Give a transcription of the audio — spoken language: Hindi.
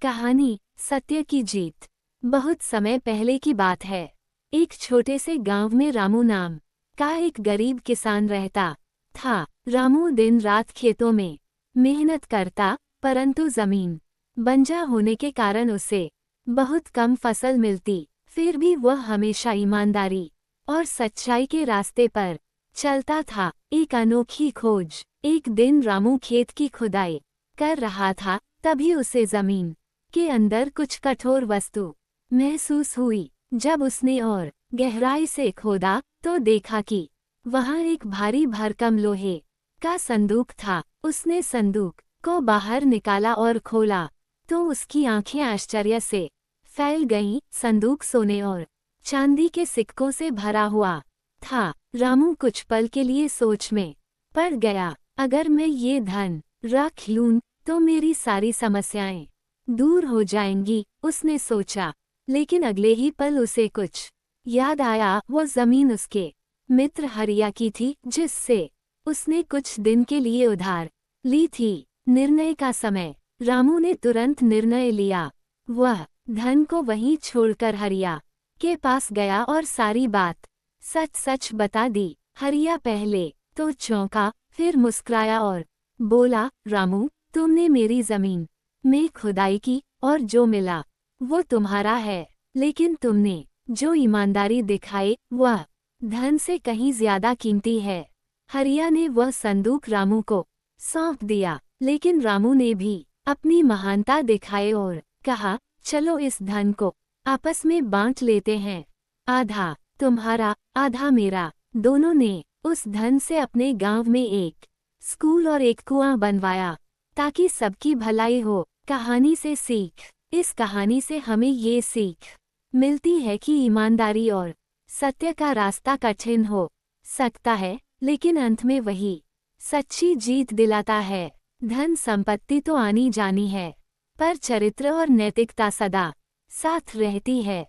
कहानी सत्य की जीत। बहुत समय पहले की बात है। एक छोटे से गांव में रामू नाम का एक गरीब किसान रहता था। रामू दिन रात खेतों में मेहनत करता, परंतु जमीन बंजर होने के कारण उसे बहुत कम फसल मिलती। फिर भी वह हमेशा ईमानदारी और सच्चाई के रास्ते पर चलता था। एक अनोखी खोज। एक दिन रामू खेत की खुदाई कर रहा था, तभी उसे जमीन के अंदर कुछ कठोर वस्तु महसूस हुई। जब उसने और गहराई से खोदा तो देखा कि वहां एक भारी भरकम लोहे का संदूक था। उसने संदूक को बाहर निकाला और खोला तो उसकी आंखें आश्चर्य से फैल गईं। संदूक सोने और चांदी के सिक्कों से भरा हुआ था। रामू कुछ पल के लिए सोच में पड़ गया। अगर मैं ये धन रख लूं तो मेरी सारी समस्याएं दूर हो जाएंगी, उसने सोचा। लेकिन अगले ही पल उसे कुछ याद आया। वो जमीन उसके मित्र हरिया की थी, जिससे उसने कुछ दिन के लिए उधार ली थी। निर्णय का समय। रामू ने तुरंत निर्णय लिया। वह धन को वहीं छोड़कर हरिया के पास गया और सारी बात सच सच बता दी। हरिया पहले तो चौंका, फिर मुस्कुराया और बोला, रामू, तुमने मेरी जमीन में खुदाई की और जो मिला वो तुम्हारा है, लेकिन तुमने जो ईमानदारी दिखाई वह धन से कहीं ज्यादा कीमती है। हरिया ने वह संदूक रामू को सौंप दिया, लेकिन रामू ने भी अपनी महानता दिखाई और कहा, चलो इस धन को आपस में बांट लेते हैं, आधा तुम्हारा आधा मेरा। दोनों ने उस धन से अपने गांव में एक स्कूल और एक कुआं बनवाया ताकि सबकी भलाई हो। कहानी से सीख। इस कहानी से हमें ये सीख मिलती है कि ईमानदारी और सत्य का रास्ता कठिन हो सकता है, लेकिन अंत में वही सच्ची जीत दिलाता है। धन संपत्ति तो आनी जानी है, पर चरित्र और नैतिकता सदा साथ रहती है।